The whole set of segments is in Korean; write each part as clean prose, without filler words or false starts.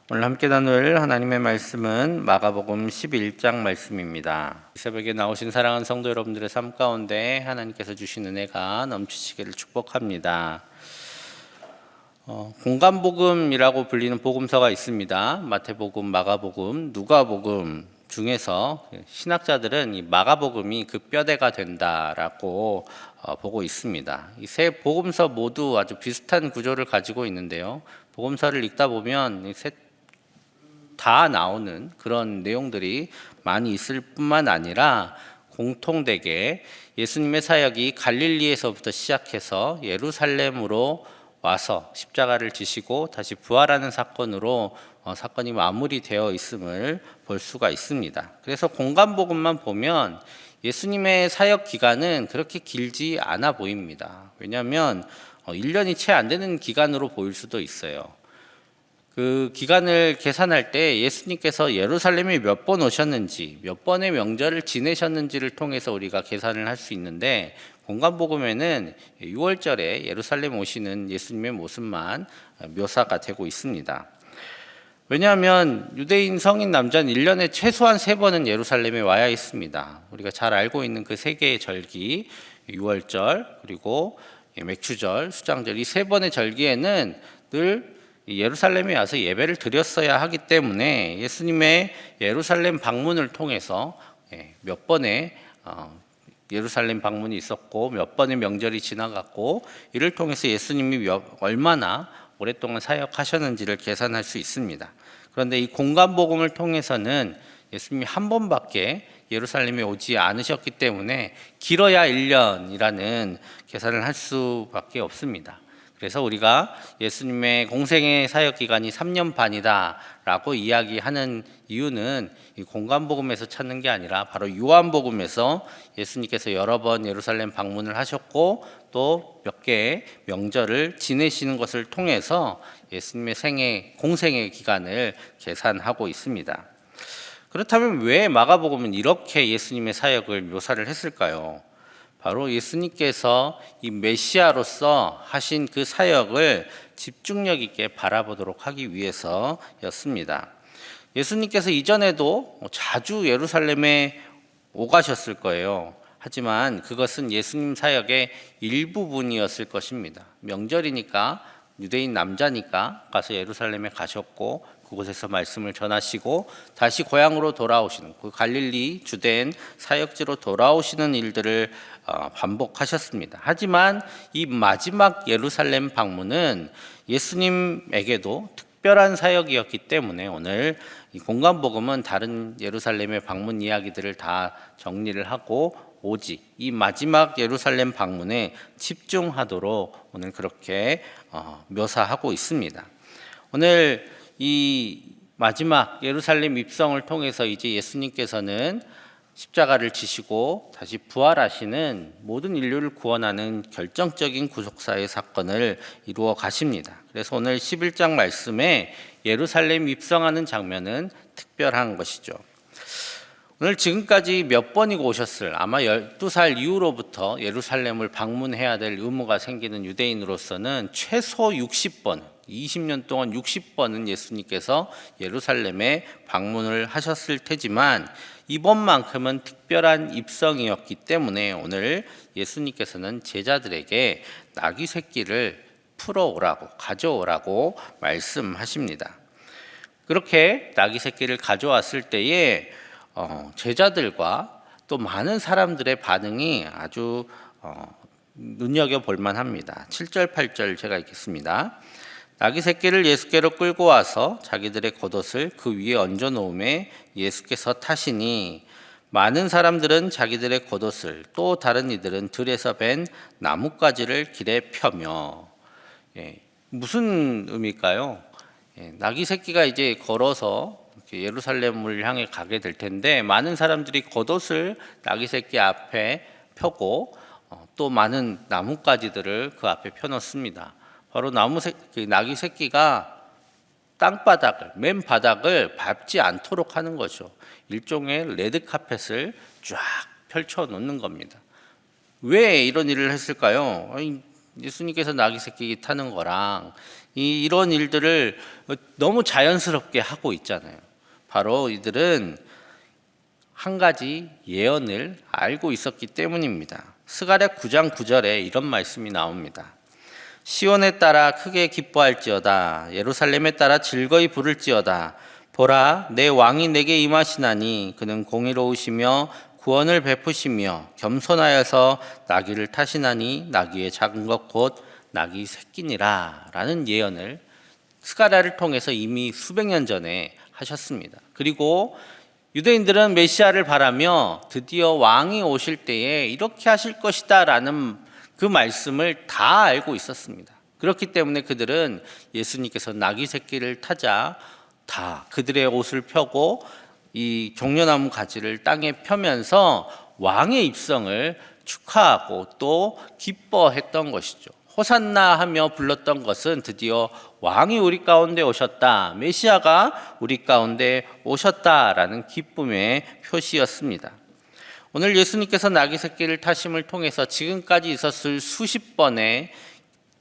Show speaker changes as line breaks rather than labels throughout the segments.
오늘 함께 나눌 하나님의 말씀은 마가복음 11장 말씀입니다. 이 새벽에 나오신 사랑하는 성도 여러분들의 삶 가운데 하나님께서 주신 은혜가 넘치시기를 축복합니다. 공간복음이라고 불리는 복음서가 있습니다. 마태복음, 마가복음, 누가복음 중에서 신학자들은 이 마가복음이 그 뼈대가 된다라고 보고 있습니다. 이 세 복음서 모두 아주 비슷한 구조를 가지고 있는데요. 복음서를 읽다 보면 다 나오는 그런 내용들이 많이 있을 뿐만 아니라 공통되게 예수님의 사역이 갈릴리에서부터 시작해서 예루살렘으로 와서 십자가를 지시고 다시 부활하는 사건으로 사건이 마무리되어 있음을 볼 수가 있습니다. 그래서 공간복음만 보면 예수님의 사역 기간은 그렇게 길지 않아 보입니다. 왜냐하면 1년이 채 안 되는 기간으로 보일 수도 있어요. 그 기간을 계산할 때 예수님께서 예루살렘에 몇 번 오셨는지, 몇 번의 명절을 지내셨는지를 통해서 우리가 계산을 할 수 있는데, 공간복음에는 6월절에 예루살렘 오시는 예수님의 모습만 묘사가 되고 있습니다. 왜냐하면 유대인 성인 남자는 1년에 최소한 3번은 예루살렘에 와야 했습니다. 우리가 잘 알고 있는 그 3개의 절기, 6월절, 그리고 맥추절, 수장절, 이 3번의 절기에는 늘 예루살렘에 와서 예배를 드렸어야 하기 때문에 예수님의 예루살렘 방문을 통해서 몇 번의 예루살렘 방문이 있었고 몇 번의 명절이 지나갔고, 이를 통해서 예수님이 얼마나 오랫동안 사역하셨는지를 계산할 수 있습니다. 그런데 이 공간복음을 통해서는 예수님이 한 번밖에 예루살렘에 오지 않으셨기 때문에 길어야 1년이라는 계산을 할 수밖에 없습니다. 그래서 우리가 예수님의 공생의 사역 기간이 3년 반이다 라고 이야기하는 이유는 이 공간복음에서 찾는 게 아니라 바로 요한복음에서 예수님께서 여러 번 예루살렘 방문을 하셨고 또 몇 개의 명절을 지내시는 것을 통해서 예수님의 공생의 기간을 계산하고 있습니다. 그렇다면 왜 마가복음은 이렇게 예수님의 사역을 묘사를 했을까요? 바로 예수님께서 이 메시아로서 하신 그 사역을 집중력 있게 바라보도록 하기 위해서였습니다. 예수님께서 이전에도 자주 예루살렘에 오가셨을 거예요. 하지만 그것은 예수님 사역의 일부분이었을 것입니다. 명절이니까, 유대인 남자니까 가서 예루살렘에 가셨고 그곳에서 말씀을 전하시고 다시 고향으로 돌아오시는, 그 갈릴리 주된 사역지로 돌아오시는 일들을 반복하셨습니다. 하지만 이 마지막 예루살렘 방문은 예수님에게도 특별한 사역이었기 때문에 오늘 이 공간복음은 다른 예루살렘의 방문 이야기들을 다 정리를 하고 오직 이 마지막 예루살렘 방문에 집중하도록 오늘 그렇게 묘사하고 있습니다. 오늘 이 마지막 예루살렘 입성을 통해서 이제 예수님께서는 십자가를 지시고 다시 부활하시는 모든 인류를 구원하는 결정적인 구속사의 사건을 이루어 가십니다. 그래서 오늘 11장 말씀에 예루살렘 입성하는 장면은 특별한 것이죠. 오늘 지금까지 몇 번이고 오셨을, 아마 12살 이후로부터 예루살렘을 방문해야 될 의무가 생기는 유대인으로서는 최소 60번, 20년 동안 60번은 예수님께서 예루살렘에 방문을 하셨을 테지만 이번만큼은 특별한 입성이었기 때문에 오늘 예수님께서는 제자들에게 나귀 새끼를 풀어오라고, 가져오라고 말씀하십니다. 그렇게 나귀 새끼를 가져왔을 때에 제자들과 또 많은 사람들의 반응이 아주 눈여겨볼 만합니다. 7절, 8절 제가 읽겠습니다. 나귀 새끼를 예수께로 끌고 와서 자기들의 겉옷을 그 위에 얹어 놓음에 예수께서 타시니 많은 사람들은 자기들의 겉옷을, 또 다른 이들은 들에서 벤 나뭇가지를 길에 펴며. 무슨 의미일까요? 나귀 새끼가 이제 걸어서 예루살렘을 향해 가게 될 텐데 많은 사람들이 겉옷을 나귀 새끼 앞에 펴고 또 많은 나뭇가지들을 그 앞에 펴놓습니다. 바로 나귀 새끼가 땅바닥을, 맨 바닥을 밟지 않도록 하는 거죠. 일종의 레드카펫을 쫙 펼쳐 놓는 겁니다. 왜 이런 일을 했을까요? 예수님께서 나귀 새끼 타는 거랑 이런 일들을 너무 자연스럽게 하고 있잖아요. 바로 이들은 한 가지 예언을 알고 있었기 때문입니다. 스가랴 9장 9절에 이런 말씀이 나옵니다. 시온에 따라 크게 기뻐할지어다. 예루살렘에 따라 즐거이 부를지어다. 보라, 내 왕이 내게 임하시나니 그는 공의로우시며 구원을 베푸시며 겸손하여서 나귀를 타시나니 나귀의 작은 것 곧 나귀 새끼니라 라는 예언을 스가랴를 통해서 이미 수백 년 전에 하셨습니다. 그리고 유대인들은 메시아를 바라며 드디어 왕이 오실 때에 이렇게 하실 것이다 라는 그 말씀을 다 알고 있었습니다. 그렇기 때문에 그들은 예수님께서 나귀 새끼를 타자 다 그들의 옷을 펴고 이 종려나무 가지를 땅에 펴면서 왕의 입성을 축하하고 또 기뻐했던 것이죠. 호산나 하며 불렀던 것은 드디어 왕이 우리 가운데 오셨다, 메시아가 우리 가운데 오셨다라는 기쁨의 표시였습니다. 오늘 예수님께서 나귀 새끼를 타심을 통해서 지금까지 있었을 수십 번의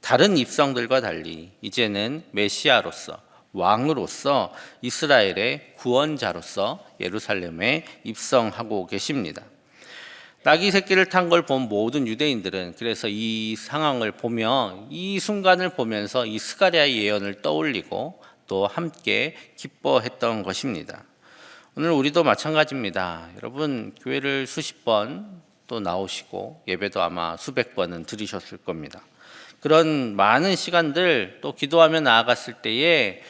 다른 입성들과 달리 이제는 메시아로서 왕으로서 이스라엘의 구원자로서 예루살렘에 입성하고 계십니다. 나귀 새끼를 탄 걸 본 모든 유대인들은 그래서 이 상황을 보며 이 순간을 보면서 이 스가랴의 예언을 떠올리고 또 함께 기뻐했던 것입니다. 오늘 우리도 마찬가지입니다. 여러분 교회를 수십 번 또 나오시고 예배도 아마 수백 번은 들으셨을 겁니다. 그런 많은 시간들 또 기도하며 나아갔을 때에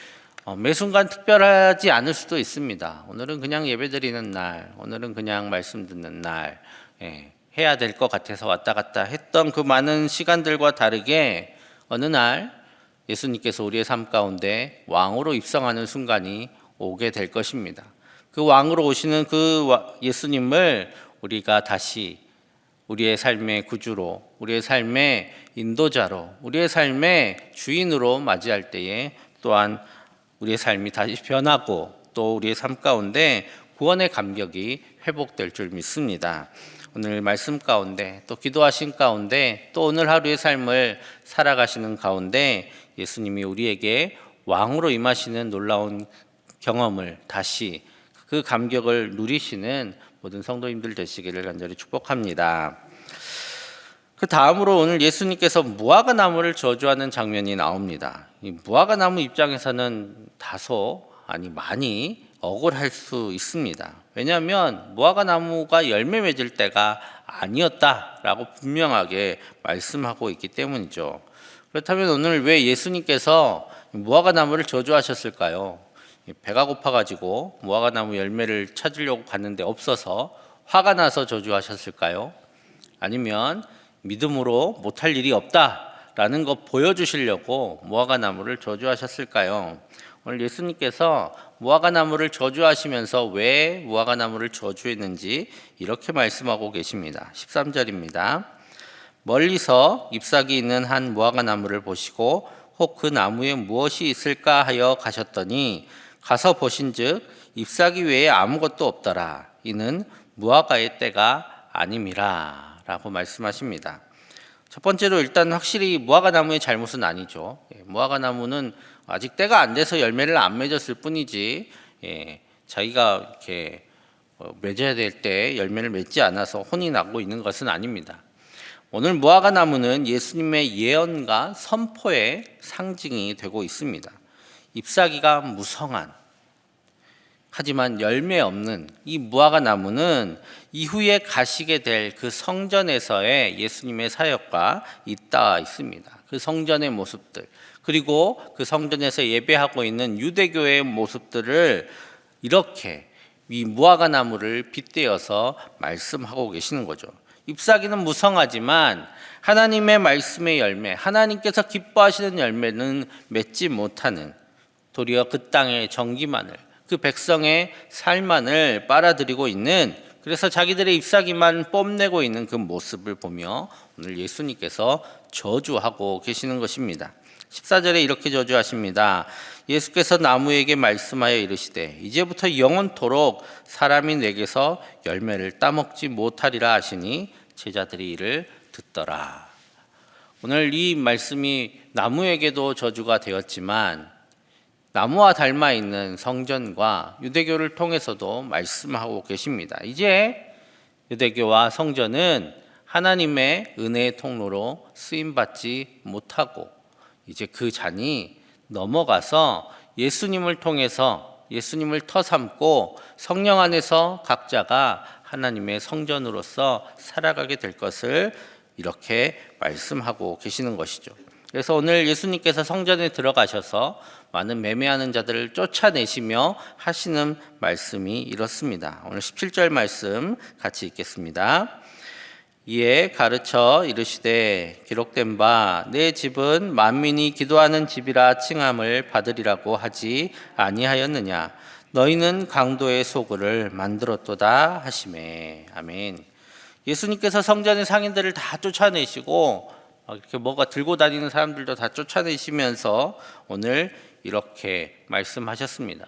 매 순간 특별하지 않을 수도 있습니다. 오늘은 그냥 예배드리는 날, 오늘은 그냥 말씀 듣는 날, 해야 될 것 같아서 왔다 갔다 했던 그 많은 시간들과 다르게 어느 날 예수님께서 우리의 삶 가운데 왕으로 입성하는 순간이 오게 될 것입니다. 그 왕으로 오시는 그 예수님을 우리가 다시 우리의 삶의 구주로, 우리의 삶의 인도자로, 우리의 삶의 주인으로 맞이할 때에 또한 우리의 삶이 다시 변하고 또 우리의 삶 가운데 구원의 감격이 회복될 줄 믿습니다. 오늘 말씀 가운데 또 기도하신 가운데 또 오늘 하루의 삶을 살아가시는 가운데 예수님이 우리에게 왕으로 임하시는 놀라운 경험을 다시 그 감격을 누리시는 모든 성도님들 되시기를 간절히 축복합니다. 그 다음으로 오늘 예수님께서 무화과 나무를 저주하는 장면이 나옵니다. 이 무화과 나무 입장에서는 다소 많이 억울할 수 있습니다. 왜냐하면 무화과 나무가 열매 맺을 때가 아니었다라고 분명하게 말씀하고 있기 때문이죠. 그렇다면 오늘 왜 예수님께서 무화과 나무를 저주하셨을까요? 배가 고파가지고 무화과 나무 열매를 찾으려고 갔는데 없어서 화가 나서 저주하셨을까요? 아니면 믿음으로 못할 일이 없다라는 거 보여주시려고 무화과 나무를 저주하셨을까요? 오늘 예수님께서 무화과 나무를 저주하시면서 왜 무화과 나무를 저주했는지 이렇게 말씀하고 계십니다. 13절입니다. 멀리서 잎사귀 있는 한 무화과 나무를 보시고 혹 그 나무에 무엇이 있을까 하여 가셨더니 가서 보신즉 잎사귀 외에 아무것도 없더라. 이는 무화과의 때가 아님이라 라고 말씀하십니다. 첫 번째로 일단 확실히 무화과 나무의 잘못은 아니죠. 무화과 나무는 아직 때가 안 돼서 열매를 안 맺었을 뿐이지 자기가 이렇게 맺어야 될 때 열매를 맺지 않아서 혼이 나고 있는 것은 아닙니다. 오늘 무화과 나무는 예수님의 예언과 선포의 상징이 되고 있습니다. 잎사귀가 무성한 하지만 열매 없는 이 무화과 나무는 이후에 가시게 될 그 성전에서의 예수님의 사역과 잇닿아 있습니다. 그 성전의 모습들 그리고 그 성전에서 예배하고 있는 유대교의 모습들을 이렇게 이 무화과 나무를 빗대어서 말씀하고 계시는 거죠. 잎사귀는 무성하지만 하나님의 말씀의 열매, 하나님께서 기뻐하시는 열매는 맺지 못하는 도리어 그 땅의 정기만을 그 백성의 삶만을 빨아들이고 있는 그래서 자기들의 잎사귀만 뽐내고 있는 그 모습을 보며 오늘 예수님께서 저주하고 계시는 것입니다. 14절에 이렇게 저주하십니다. 예수께서 나무에게 말씀하여 이르시되 이제부터 영원토록 사람이 내게서 열매를 따먹지 못하리라 하시니 제자들이 이를 듣더라. 오늘 이 말씀이 나무에게도 저주가 되었지만 나무와 닮아 있는 성전과 유대교를 통해서도 말씀하고 계십니다. 이제 유대교와 성전은 하나님의 은혜의 통로로 쓰임받지 못하고 이제 그 잔이 넘어가서 예수님을 통해서 예수님을 터삼고 성령 안에서 각자가 하나님의 성전으로서 살아가게 될 것을 이렇게 말씀하고 계시는 것이죠. 그래서 오늘 예수님께서 성전에 들어가셔서 많은 매매하는 자들을 쫓아내시며 하시는 말씀이 이렇습니다. 오늘 17절 말씀 같이 읽겠습니다. 이에 가르쳐 이르시되 기록된 바 내 집은 만민이 기도하는 집이라 칭함을 받으리라고 하지 아니하였느냐. 너희는 강도의 소굴을 만들었도다 하시매. 아멘. 예수님께서 성전의 상인들을 다 쫓아내시고 이렇게 뭐가 들고 다니는 사람들도 다 쫓아내시면서 오늘 이렇게 말씀하셨습니다.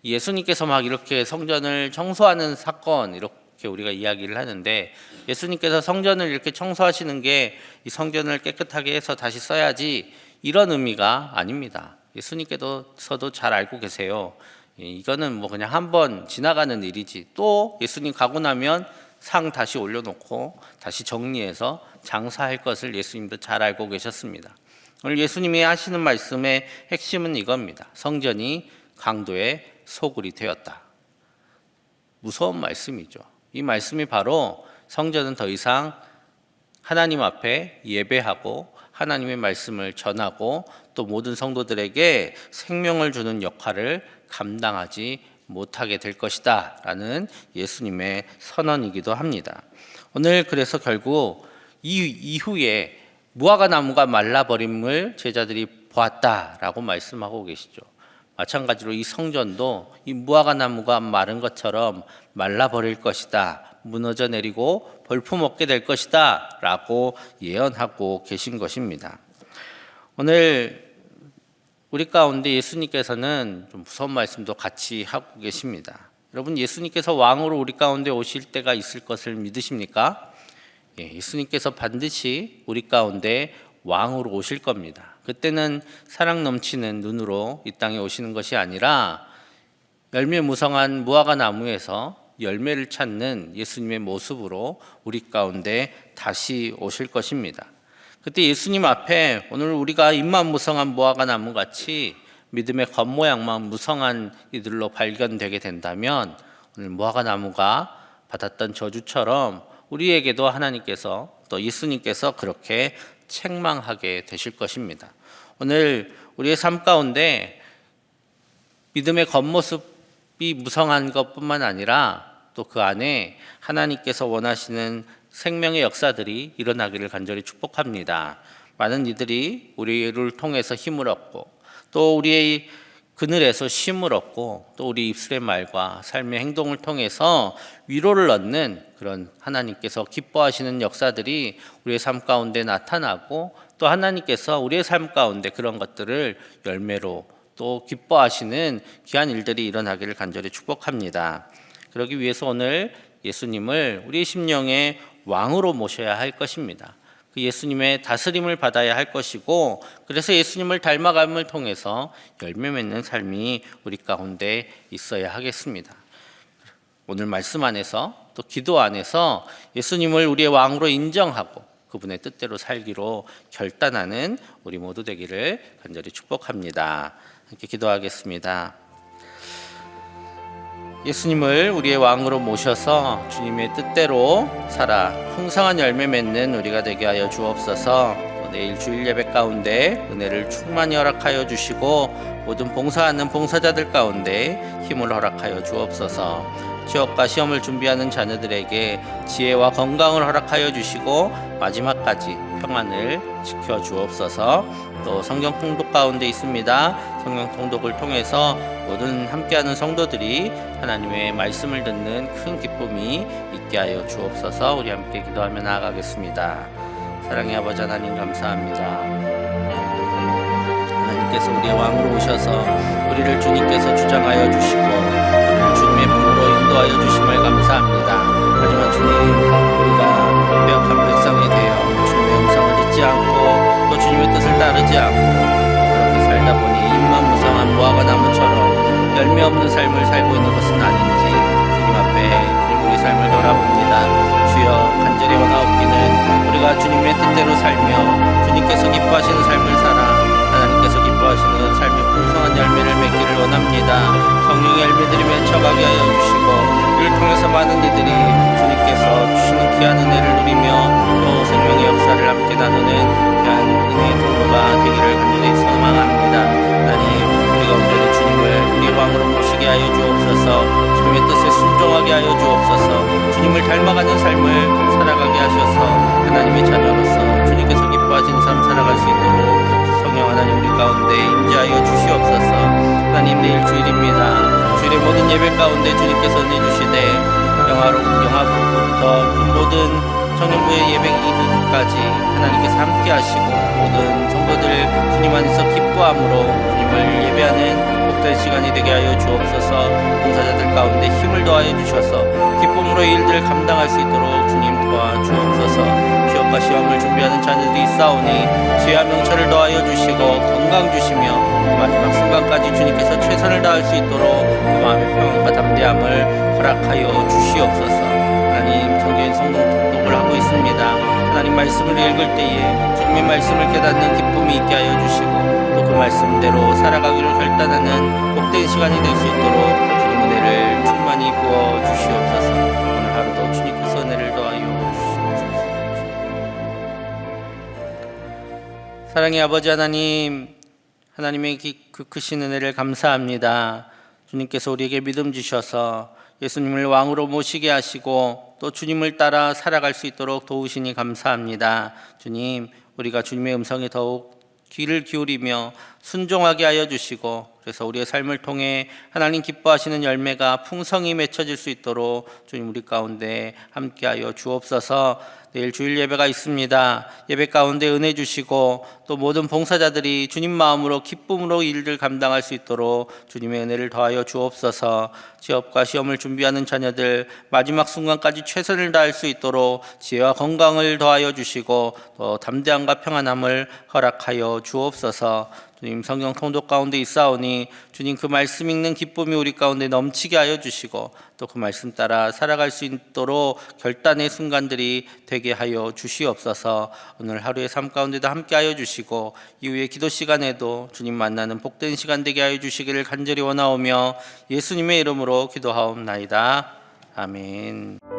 예수님께서 막 이렇게 성전을 청소하는 사건 이렇게 우리가 이야기를 하는데 예수님께서 성전을 이렇게 청소하시는 게 이 성전을 깨끗하게 해서 다시 써야지 이런 의미가 아닙니다. 예수님께서도 잘 알고 계세요. 이거는 뭐 그냥 한번 지나가는 일이지 또 예수님 가고 나면 상 다시 올려놓고 다시 정리해서 장사할 것을 예수님도 잘 알고 계셨습니다. 오늘 예수님이 하시는 말씀의 핵심은 이겁니다. 성전이 강도의 소굴이 되었다. 무서운 말씀이죠. 이 말씀이 바로 성전은 더 이상 하나님 앞에 예배하고 하나님의 말씀을 전하고 또 모든 성도들에게 생명을 주는 역할을 감당하지 못하게 될 것이다 라는 예수님의 선언이기도 합니다. 오늘 그래서 결국 이 이후에 무화과 나무가 말라버림을 제자들이 보았다라고 말씀하고 계시죠. 마찬가지로 이 성전도 이 무화과 나무가 마른 것처럼 말라버릴 것이다, 무너져 내리고 벌품없게 될 것이다 라고 예언하고 계신 것입니다. 오늘 우리 가운데 예수님께서는 좀 무서운 말씀도 같이 하고 계십니다. 여러분, 예수님께서 왕으로 우리 가운데 오실 때가 있을 것을 믿으십니까? 예수님께서 반드시 우리 가운데 왕으로 오실 겁니다. 그때는 사랑 넘치는 눈으로 이 땅에 오시는 것이 아니라 열매 무성한 무화과 나무에서 열매를 찾는 예수님의 모습으로 우리 가운데 다시 오실 것입니다. 그때 예수님 앞에 오늘 우리가 잎만 무성한 무화과 나무 같이 믿음의 겉모양만 무성한 이들로 발견되게 된다면 오늘 무화과 나무가 받았던 저주처럼 우리에게도 하나님께서 또 예수님께서 그렇게 책망하게 되실 것입니다. 오늘 우리의 삶 가운데 믿음의 겉모습이 무성한 것뿐만 아니라 또 그 안에 하나님께서 원하시는 생명의 역사들이 일어나기를 간절히 축복합니다. 많은 이들이 우리를 통해서 힘을 얻고 또 우리의 그늘에서 쉼을 얻고 또 우리 입술의 말과 삶의 행동을 통해서 위로를 얻는 그런 하나님께서 기뻐하시는 역사들이 우리의 삶 가운데 나타나고 또 하나님께서 우리의 삶 가운데 그런 것들을 열매로 또 기뻐하시는 귀한 일들이 일어나기를 간절히 축복합니다. 그러기 위해서 오늘 예수님을 우리의 심령의 왕으로 모셔야 할 것입니다. 그 예수님의 다스림을 받아야 할 것이고 그래서 예수님을 닮아감을 통해서 열매 맺는 삶이 우리 가운데 있어야 하겠습니다. 오늘 말씀 안에서 또 기도 안에서 예수님을 우리의 왕으로 인정하고 그분의 뜻대로 살기로 결단하는 우리 모두 되기를 간절히 축복합니다. 함께 기도하겠습니다. 예수님을 우리의 왕으로 모셔서 주님의 뜻대로 살아 풍성한 열매 맺는 우리가 되게 하여 주옵소서. 내일 주일 예배 가운데 은혜를 충만히 허락하여 주시고 모든 봉사하는 봉사자들 가운데 힘을 허락하여 주옵소서. 취업과 시험을 준비하는 자녀들에게 지혜와 건강을 허락하여 주시고 마지막까지 평안을 지켜 주옵소서. 또 성경 통독 가운데 있습니다. 성경 통독을 통해서 모든 함께하는 성도들이 하나님의 말씀을 듣는 큰 기쁨이 있게 하여 주옵소서. 우리 함께 기도하며 나아가겠습니다. 사랑의 아버지 하나님 감사합니다. 하나님께서 우리의 왕으로 오셔서 우리를 주님께서 주장하여 주시고 우리를 주님의 품으로 인도하여 주심을 감사합니다. 하지만 주님, 우리가 배역한 백성이 되어 주님의 음성을 듣지 않고 하지 않고 그렇게 살다 보니 입만 무성한 무화과 나무처럼 열매 없는 삶을 살고 있는 것은 아닌지 주님 앞에 주님 우리 삶을 돌아봅니다. 주여 간절히 원하옵기는 우리가 주님의 뜻대로 살며 주님께서 기뻐하시는 삶을 살아 하나님께서 기뻐하시는 삶의 풍성한 열매를 맺기를 원합니다. 성령의 열매들이 맺혀가게 하여 주시고 이를 통해서 많은 이들이 주님께서 주시는 귀한 은혜를 누리며 또 생명의 역사를 함께 나누는 귀한 은혜의 통로가 되기를 간절히 소망합니다. 하나님 우리가 온전히 주님을 우리 왕으로 모시게 하여 주옵소서. 주님의 뜻에 순종하게 하여 주옵소서. 주님을 닮아가는 삶을 살아가게 하셔서 하나님의 자녀로서 주님께서 기뻐하시는 삶 살아갈 수 있도록 성령 하나님 우리 가운데 임재하여 주시옵소서. 하나님 내일 주일입니다. 주일의 모든 예배 가운데 주님께서 은혜 주시되 영화부터 모든 청년부의 예배 이후까지 하나님께서 함께 하시고 모든 성도들 주님 안에서 기뻐함으로 주님을 예배하는 복된 시간이 되게 하여 주옵소서. 봉사자들 가운데 힘을 더하여 주셔서 기쁨으로 이 일들을 감당할 수 있도록 주님 도와주옵소서. 시험과 시험을 준비하는 자녀들이 있사오니 지혜와 명철을 더하여 주시고 건강 주시며 마지막 순간까지 주님께서 최선을 다할 수 있도록 그 마음의 평안과 담대함을 허락하여 주시옵소서. 하나님 성경의 성경 독독을 하고 있습니다. 하나님 말씀을 읽을 때에 주님의 말씀을 깨닫는 기쁨이 있게 하여 주시고 또 그 말씀대로 살아가기로 결단하는 복된 시간이 될 수 있도록 주님 은혜를 충만히 부어 주시옵소서. 오늘 하루도 주님께서 은혜를 더하여 주시옵소서. 사랑의 아버지 하나님, 하나님의 그 크신 은혜를 감사합니다. 주님께서 우리에게 믿음 주셔서 예수님을 왕으로 모시게 하시고 또 주님을 따라 살아갈 수 있도록 도우시니 감사합니다. 주님, 우리가 주님의 음성에 더욱 귀를 기울이며 순종하게 하여 주시고 그래서 우리의 삶을 통해 하나님 기뻐하시는 열매가 풍성히 맺혀질 수 있도록 주님 우리 가운데 함께하여 주옵소서. 내일 주일 예배가 있습니다. 예배 가운데 은혜 주시고 또 모든 봉사자들이 주님 마음으로 기쁨으로 일들 감당할 수 있도록 주님의 은혜를 더하여 주옵소서. 취업과 시험을 준비하는 자녀들 마지막 순간까지 최선을 다할 수 있도록 지혜와 건강을 더하여 주시고 또 담대함과 평안함을 허락하여 주옵소서. 주님 성경 통독 가운데 있사오니 주님 그 말씀 읽는 기쁨이 우리 가운데 넘치게 하여 주시고 또 그 말씀 따라 살아갈 수 있도록 결단의 순간들이 되게 하여 주시옵소서. 오늘 하루의 삶 가운데도 함께 하여 주시고 이후의 기도 시간에도 주님 만나는 복된 시간 되게 하여 주시기를 간절히 원하오며 예수님의 이름으로 기도하옵나이다. 아멘.